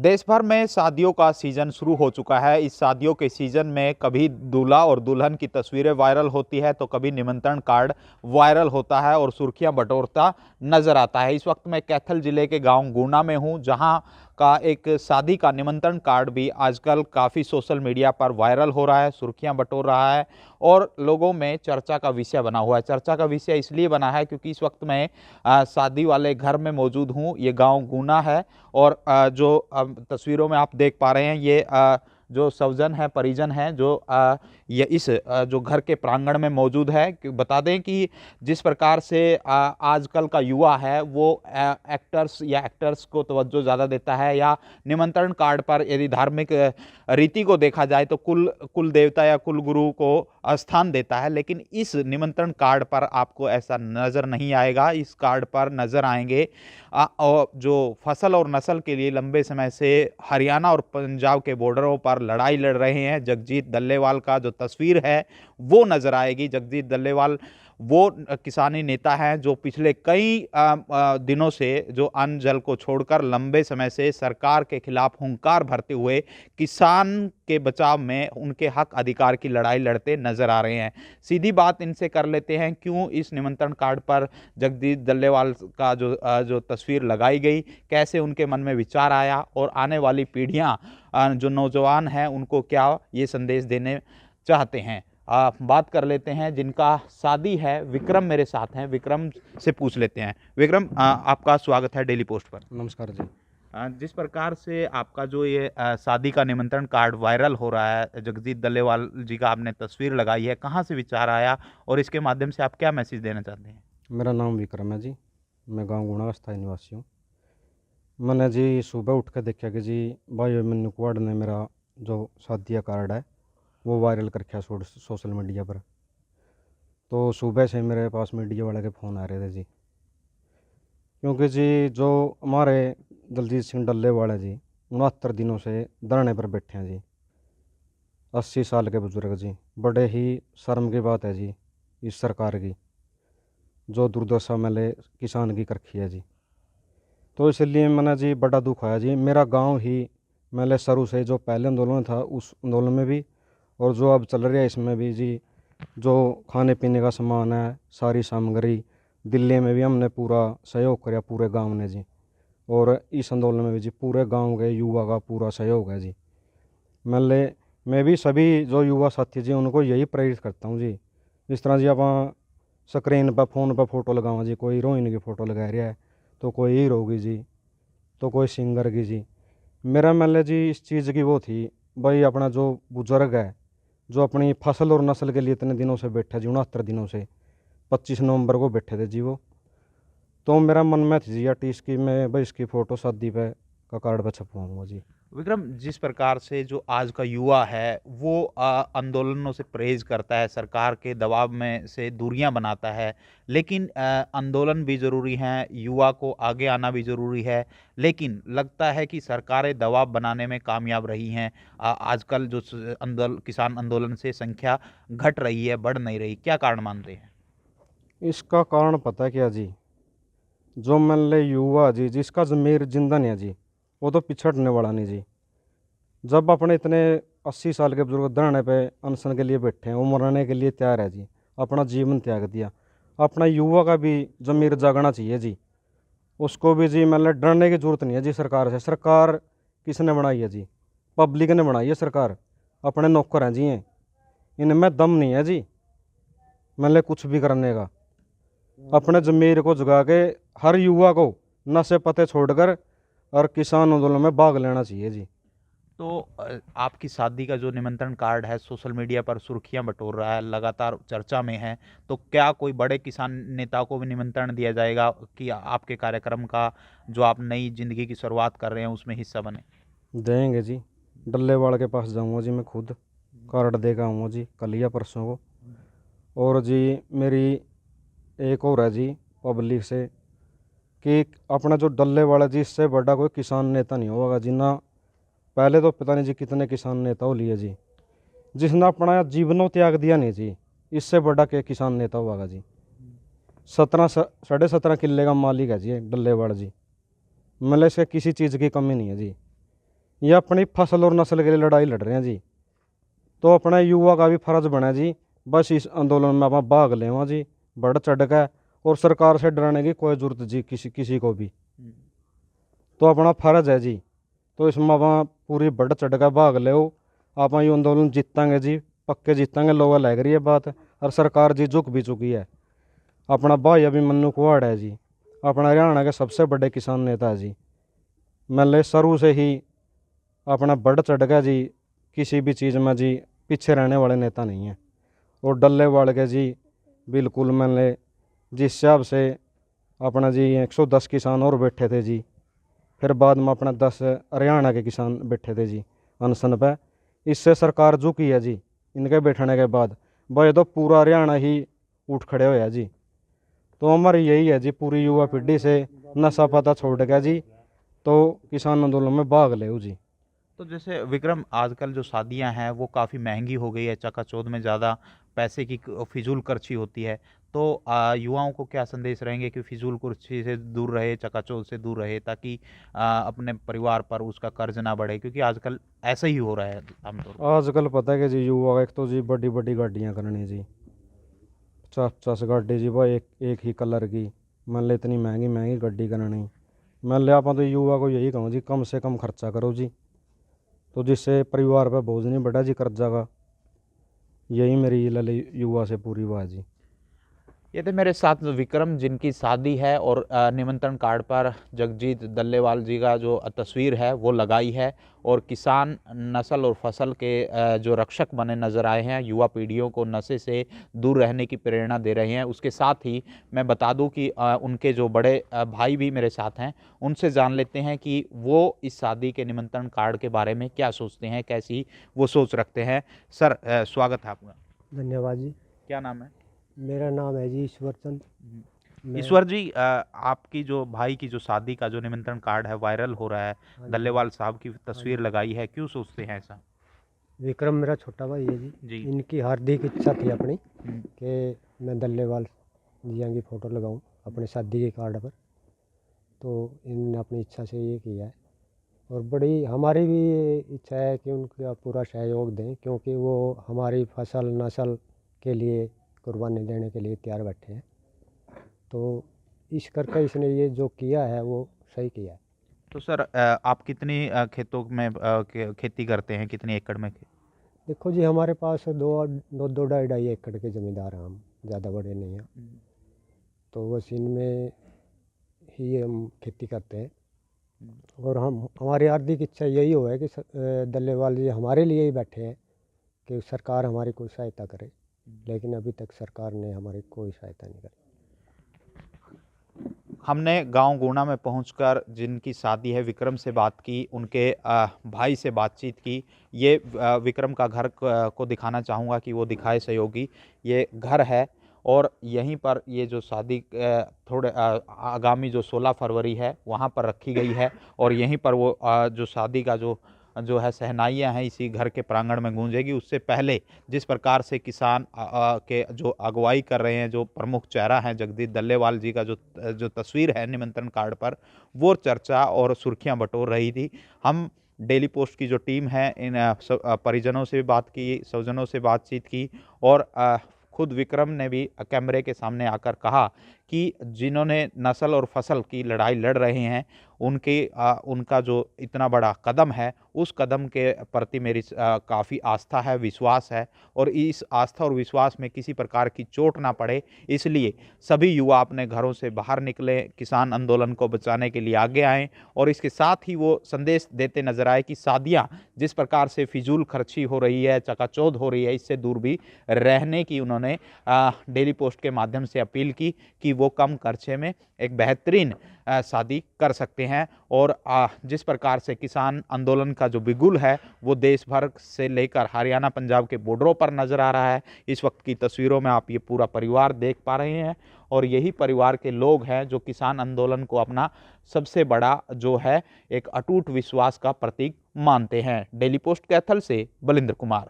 देश भर में शादियों का सीजन शुरू हो चुका है। इस शादियों के सीजन में कभी दूल्हा और दुल्हन की तस्वीरें वायरल होती है तो कभी निमंत्रण कार्ड वायरल होता है और सुर्खियां बटोरता नजर आता है। इस वक्त मैं कैथल जिले के गांव गुना में हूं, जहां का एक शादी का निमंत्रण कार्ड भी आजकल काफ़ी सोशल मीडिया पर वायरल हो रहा है, सुर्खियां बटोर रहा है और लोगों में चर्चा का विषय बना हुआ है। चर्चा का विषय इसलिए बना है क्योंकि इस वक्त मैं शादी वाले घर में मौजूद हूं। ये गांव गुना है और जो तस्वीरों में आप देख पा रहे हैं, ये जो स्वजन है, परिजन हैं, जो ये इस जो घर के प्रांगण में मौजूद है। बता दें कि जिस प्रकार से आजकल का युवा है वो एक्टर्स को तवज्जो ज़्यादा देता है, या निमंत्रण कार्ड पर यदि धार्मिक रीति को देखा जाए तो कुल देवता या कुल गुरु को स्थान देता है। लेकिन इस निमंत्रण कार्ड पर आपको ऐसा नज़र नहीं आएगा। इस कार्ड पर नज़र आएंगे और जो फसल और नस्ल के लिए लंबे समय से हरियाणा और पंजाब के बॉर्डरों पर लड़ाई लड़ रहे हैं, जगजीत डल्लेवाल का जो तस्वीर है वो नजर आएगी। जगजीत डल्लेवाल वो किसानी नेता हैं जो पिछले कई दिनों से जो अन्न जल को छोड़कर लंबे समय से सरकार के खिलाफ हुंकार भरते हुए किसान के बचाव में, उनके हक अधिकार की लड़ाई लड़ते नजर आ रहे हैं। सीधी बात इनसे कर लेते हैं, क्यों इस निमंत्रण कार्ड पर जगजीत डल्लेवाल का जो तस्वीर लगाई गई, कैसे उनके मन में विचार आया और आने वाली पीढ़ियां जो नौजवान हैं उनको क्या ये संदेश देने चाहते हैं। बात कर लेते हैं जिनका शादी है। विक्रम मेरे साथ हैं, विक्रम से पूछ लेते हैं। विक्रम, आपका स्वागत है डेली पोस्ट पर। नमस्कार जी। जिस प्रकार से आपका जो ये शादी का निमंत्रण कार्ड वायरल हो रहा है, जगजीत डल्लेवाल जी का आपने तस्वीर लगाई है, कहाँ से विचार आया और इसके माध्यम से आप क्या मैसेज देना चाहते हैं? मेरा नाम विक्रम है जी। मैं गांव गुणा का स्थायी निवासी हूँ। मैंने जी सुबह उठ कर देखा कि जी भाई मन्नू कुआड़ ने मेरा जो शादी का कार्ड है वो वायरल कर रखा सोशल मीडिया पर। तो सुबह से मेरे पास मीडिया वाले के फ़ोन आ रहे थे जी, क्योंकि जी जो हमारे दलजीत सिंह डल्लेवाल है जी 69 दिनों से धरने पर बैठे हैं जी। 80 साल के बुजुर्ग जी, बड़े ही शर्म की बात है जी इस सरकार की, जो दुर्दशा मेले किसान की कर रखी है जी। तो इसलिए मैंने जी बड़ा दुख आया जी। मेरा गांव ही मेले शुरू से जो पहले आंदोलन था उस आंदोलन में भी और जो अब चल रहा है इसमें भी जी, जो खाने पीने का सामान है, सारी सामग्री दिल्ली में भी हमने पूरा सहयोग किया पूरे गांव ने जी। और इस आंदोलन में भी जी पूरे गांव के युवा का पूरा सहयोग है जी। मैं भी सभी जो युवा साथी जी उनको यही प्रेरित करता हूँ जी। इस तरह जी आप स्क्रीन पर फ़ोन पर फोटो लगावा जी, कोई हीरोइन की फ़ोटो लगा रहा है तो कोई हीरो की जी, तो कोई सिंगर की जी। मेरा मान जी इस चीज़ की वो थी भाई, अपना जो बुजुर्ग है जो अपनी फसल और नस्ल के लिए इतने दिनों से बैठा जी, 69 दिनों से 25 नवंबर को बैठे थे जी वो। तो मेरा मन में थी जी आर्टिस्ट की मैं भाई इसकी फ़ोटो शादी पे का कार्ड पर छपवाऊँगा जी। विक्रम, जिस प्रकार से जो आज का युवा है वो आंदोलनों से परहेज करता है, सरकार के दबाव में से दूरियां बनाता है, लेकिन आंदोलन भी ज़रूरी हैं, युवा को आगे आना भी ज़रूरी है। लेकिन लगता है कि सरकारें दबाव बनाने में कामयाब रही हैं। आजकल जो किसान आंदोलन से संख्या घट रही है, बढ़ नहीं रही, क्या कारण मानते हैं? इसका कारण पता है क्या जी, जो मान ले युवा जी जिसका ज़मीर जिंदा नहीं है जी वो तो पिछड़ने वाला नहीं जी। जब अपने इतने 80 साल के बुजुर्ग धरने पे अनशन के लिए बैठे हैं, वो मरने के लिए तैयार है जी, अपना जीवन त्याग दिया। अपना युवा का भी ज़मीर जागना चाहिए जी, उसको भी जी मतलब डरने की ज़रूरत नहीं है जी सरकार से। सरकार किसने बनाई है जी? पब्लिक ने बनाई है सरकार, अपने नौकर हैं जी हैं, इनमें दम नहीं है जी मतलब कुछ भी करने का। अपने ज़मीर को जगा के हर युवा को नशे पते छोड़कर और किसान आंदोलन में भाग लेना चाहिए जी। तो आपकी शादी का जो निमंत्रण कार्ड है सोशल मीडिया पर सुर्खियां बटोर रहा है, लगातार चर्चा में है, तो क्या कोई बड़े किसान नेता को भी निमंत्रण दिया जाएगा कि आपके कार्यक्रम का जो आप नई जिंदगी की शुरुआत कर रहे हैं उसमें हिस्सा बने? देंगे जी, डल्लेवाल के पास जाऊंगा जी, मैं खुद कार्ड दे के आऊँगा जी कल या परसों को। और जी मेरी एक और है जी पब्लिक से कि अपना जो डल्लेवाल जी इससे बड़ा कोई किसान नेता नहीं होगा जी ना। पहले तो पता नहीं जी कितने किसान नेता हो लिए जी, जिसने अपना जीवनों त्याग दिया नहीं जी, इससे बड़ा के किसान नेता होगा जी। 17 साढ़े 17 किले का मालिक है जी डल्लेवाल जी, मतलब इसके किसी चीज़ की कमी नहीं है जी। ये अपनी फसल और नस्ल के लिए लड़ाई लड़ रहे हैं जी। तो अपना युवा का भी फर्ज बना जी, बस इस आंदोलन में आप भाग लेवा जी, बढ़ चढ़ के। और सरकार से डराने की कोई जरूरत जी किसी को भी। तो अपना फर्ज है जी, तो इसमें आप पूरी बढ़ चढ़ के भाग ले। आप ये आंदोलन जीतेंगे जी, पक्के जीतेंगे, लोग लग रही है बात। और सरकार जी झुक भी चुकी है। अपना भाई अभिमन्यु कुहाड़ है जी, अपना हरियाणा के सबसे बड़े किसान नेता है जी। मतलब शुरू से ही अपना बढ़ चढ़ के जी, किसी भी चीज़ में जी पीछे रहने वाले नेता नहीं है। और डल्ले वाले के जी बिल्कुल मतलब जिस हिसाब से अपना जी 110 किसान और बैठे थे जी, फिर बाद में अपना 10 हरियाणा के किसान बैठे थे जी अनशन पे। इससे सरकार झुकी है जी। इनके बैठने के बाद भाई तो पूरा हरियाणा ही उठ खड़े हुए जी। तो हमारी यही है जी, पूरी युवा पीढ़ी से नशा पता छोड़ गया जी, तो किसान आंदोलन में भाग ले जी। तो जैसे विक्रम, आजकल जो शादियां हैं वो काफ़ी महंगी हो गई है, चकाचौंध में ज़्यादा पैसे की फिजूल खर्ची होती है। तो युवाओं को क्या संदेश रहेंगे कि फिजूल खर्ची से दूर रहे, चकाचौंध से दूर रहे, ताकि अपने परिवार पर उसका कर्ज ना बढ़े, क्योंकि आजकल ऐसा ही हो रहा है आमतौर पर। आजकल पता है कि जी युवा एक तो जी बड़ी बड़ी गाड़ियाँ करनी जी, 50 गाड़ी जी भाई एक ही कलर की। मान ले इतनी महंगी महंगी गाड़ी करनी। मान ले आप तो युवा को यही कहूँ जी, कम से कम खर्चा करो जी, तो जिससे परिवार पर बोझ नहीं बढ़ा जी कर्जा का। यही मेरी लले युवा से पूरी बात जी। ये थे मेरे साथ विक्रम, जिनकी शादी है और निमंत्रण कार्ड पर जगजीत दल्लेवाल जी का जो तस्वीर है वो लगाई है। और किसान नस्ल और फसल के जो रक्षक बने नजर आए हैं, युवा पीढ़ियों को नशे से दूर रहने की प्रेरणा दे रहे हैं। उसके साथ ही मैं बता दूं कि उनके जो बड़े भाई भी मेरे साथ हैं, उनसे जान लेते हैं कि वो इस शादी के निमंत्रण कार्ड के बारे में क्या सोचते हैं, कैसी वो सोच रखते हैं। सर, स्वागत है आपका। धन्यवाद जी। क्या नाम है? मेरा नाम है जी ईश्वर चंद। मैं ईश्वर जी, आपकी जो भाई की जो शादी का जो निमंत्रण कार्ड है वायरल हो रहा है, हाँ जी, दल्लेवाल साहब की तस्वीर जी। लगाई है, क्यों सोचते हैं ऐसा? विक्रम मेरा छोटा भाई है जी। जी। इनकी हार्दिक इच्छा थी अपनी हम्म, कि मैं दल्लेवाल जिया की फ़ोटो लगाऊं अपनी शादी के कार्ड पर। तो इन्होंने अपनी इच्छा से ये किया है। और बड़ी हमारी भी ये इच्छा है कि उनका पूरा सहयोग दें, क्योंकि वो हमारी फसल नस्ल के लिए कुर्बानी देने के लिए तैयार बैठे हैं। तो इस करके इसने ये जो किया है वो सही किया है। तो सर, आप कितनी खेतों में खेती करते हैं, कितने एकड़ में? देखो जी, हमारे पास दो ढाई ढाई एकड़ के ज़मींदार हैं हम, ज़्यादा बड़े नहीं हैं। तो बस इनमें ही हम खेती करते हैं। और हम हमारी हार्दिक इच्छा यही हो है कि दल्लेवाल जी हमारे लिए ही बैठे हैं कि सरकार हमारी कोई सहायता करे, लेकिन अभी तक सरकार ने हमारी कोई सहायता नहीं करी। हमने गांव गुणा में पहुंचकर जिनकी शादी है विक्रम से बात की, उनके भाई से बातचीत की। ये विक्रम का घर को दिखाना चाहूँगा कि वो दिखाए सहयोगी। ये घर है और यहीं पर ये जो शादी थोड़े आगामी जो 16 फरवरी है वहाँ पर रखी गई है। और यहीं पर वो जो शादी का जो जो है शहनाइयाँ हैं इसी घर के प्रांगण में गूंजेगी। उससे पहले जिस प्रकार से किसान के जो अगुवाई कर रहे हैं, जो प्रमुख चेहरा हैं जगदीश दल्लेवाल जी का जो जो तस्वीर है निमंत्रण कार्ड पर, वो चर्चा और सुर्खियां बटोर रही थी। हम डेली पोस्ट की जो टीम है, इन परिजनों से भी बात की, स्वजनों से बातचीत की। और खुद विक्रम ने भी कैमरे के सामने आकर कहा कि जिन्होंने नस्ल और फसल की लड़ाई लड़ रहे हैं, उनका जो इतना बड़ा कदम है, उस कदम के प्रति मेरी काफ़ी आस्था है, विश्वास है। और इस आस्था और विश्वास में किसी प्रकार की चोट ना पड़े, इसलिए सभी युवा अपने घरों से बाहर निकले, किसान आंदोलन को बचाने के लिए आगे आएँ। और इसके साथ ही वो संदेश देते नजर आए कि शादियाँ जिस प्रकार से फिजूल खर्ची हो रही है, चकाचौंध हो रही है, इससे दूर भी रहने की उन्होंने डेली पोस्ट के माध्यम से अपील की कि वो कम खर्चे में एक बेहतरीन शादी कर सकते हैं। और जिस प्रकार से किसान आंदोलन का जो बिगुल है वो देश भर से लेकर हरियाणा पंजाब के बॉर्डरों पर नजर आ रहा है। इस वक्त की तस्वीरों में आप ये पूरा परिवार देख पा रहे हैं। और यही परिवार के लोग हैं जो किसान आंदोलन को अपना सबसे बड़ा जो है एक अटूट विश्वास का प्रतीक मानते हैं। डेली पोस्ट कैथल से बलिंद्र कुमार।